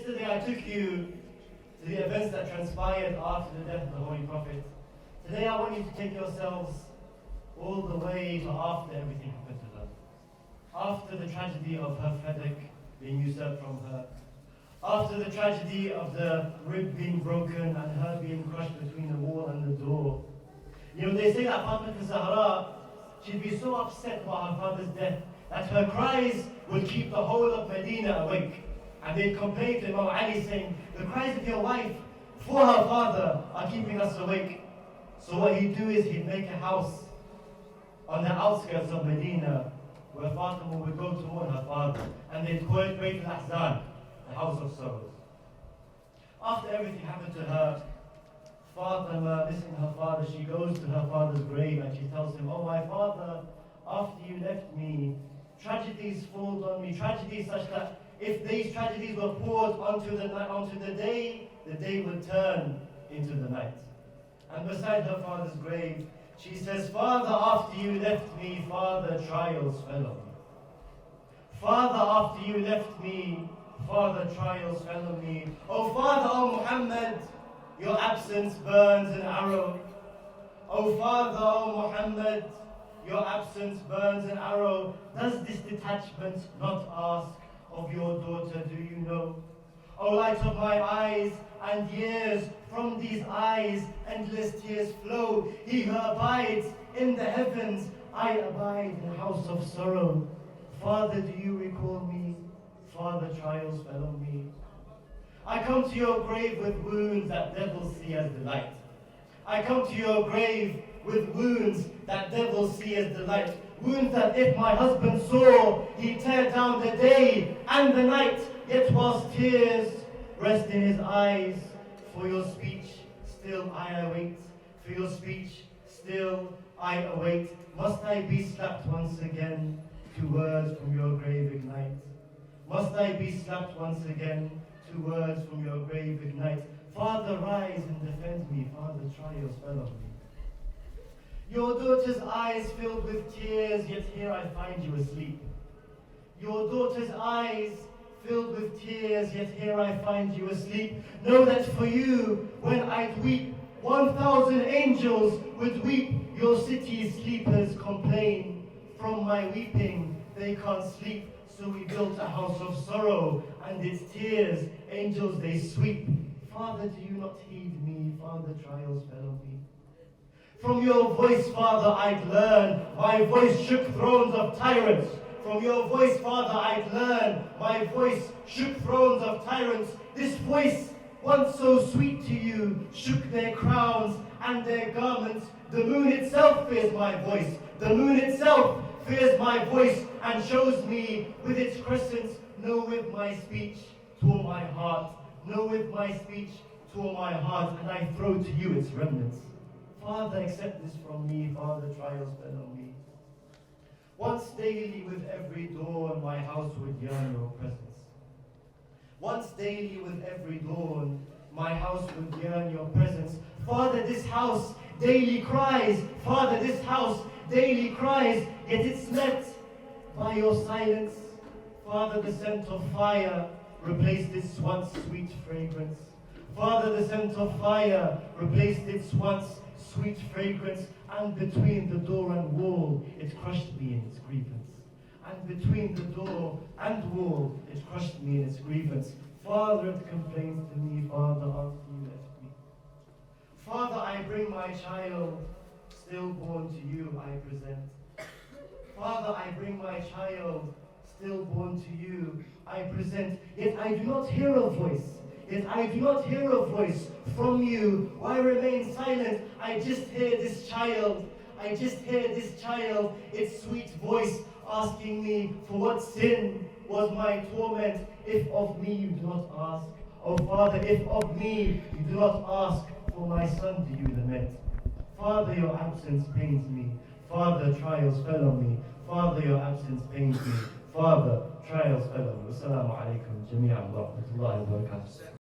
Yesterday I took you to the events that transpired after the death of the Holy Prophet. Today I want you to take yourselves all the way to after everything happened to her. After the tragedy of her fadak being usurped from her. After the tragedy of the rib being broken and her being crushed between the wall and the door. You know, they say that Fatimiya Zahra, she'd be so upset about her father's death that her cries would keep the whole of Medina awake. And they'd complain to Imam Ali saying, the cries of your wife for her father are keeping us awake. So what he'd do is he'd make a house on the outskirts of Medina where Fatima would go to mourn her father. And they'd call it Bayt al-Ahzan, the house of sorrows. After everything happened to her, Fatima, missing her father, she goes to her father's grave and she tells him, oh my father, after you left me, tragedies fall on me, tragedies such that if these tragedies were poured onto the day would turn into the night. And beside her father's grave, she says, Father, after you left me, Father, trials fell on me. Father, after you left me, Father, trials fell on me. Oh Father, oh Muhammad, your absence burns an arrow. Oh Father, oh Muhammad, your absence burns an arrow. Does this detachment not ask of your daughter, do you know? O light of my eyes and years, from these eyes endless tears flow. He who abides in the heavens, I abide in the house of sorrow. Father, do you recall me? Father, trials fell on me. I come to your grave with wounds that devils see as delight. I come to your grave with wounds that devils see as delight. Wounds that if my husband saw, he'd tear down the day and the night. Yet whilst tears rest in his eyes, for your speech still I await. For your speech still I await. Must I be slapped once again to words from your grave ignite? Must I be slapped once again to words from your grave ignite? Father, rise and defend me. Father, trials fell on me. Your daughter's eyes filled with tears, yet here I find you asleep. Your daughter's eyes filled with tears, yet here I find you asleep. Know that for you, when I'd weep, 1,000 angels would weep. Your city's sleepers complain. From my weeping, they can't sleep. So we built a house of sorrow, and its tears, angels they sweep. Father, do you not heed me? Father, trials fell on me. From your voice, Father, I'd learn. My voice shook thrones of tyrants. From your voice, Father, I'd learn. My voice shook thrones of tyrants. This voice, once so sweet to you, shook their crowns and their garments. The moon itself fears my voice. The moon itself fears my voice and shows me with its crescents. No, with my speech tore my heart. No, with my speech tore my heart, and I throw to you its remnants. Father, accept this from me. Father, trials fell on me. Once daily with every dawn, my house would yearn your presence. Once daily with every dawn, my house would yearn your presence. Father, this house daily cries. Father, this house daily cries, yet it's met by your silence. Father, the scent of fire replaced its once sweet fragrance. Father, the scent of fire replaced its once sweet fragrance, and between the door and wall, it crushed me in its grievance. And between the door and wall, it crushed me in its grievance. Father, it complains to me, Father, after you left me. Father, I bring my child, stillborn to you I present. Father, I bring my child, stillborn to you I present. Yet I do not hear a voice. Yet I do not hear a voice from you. Why remain silent? I just hear this child. I just hear this child, its sweet voice asking me, for what sin was my torment? If of me you do not ask. Oh Father, if of me you do not ask, for my son do you lament. Father, your absence pains me. Father, trials fell on me. Father, your absence pains me. Father, trials fell on me. Wassalamu alaikum jami'an wa rahmatullahi wa barakatuh.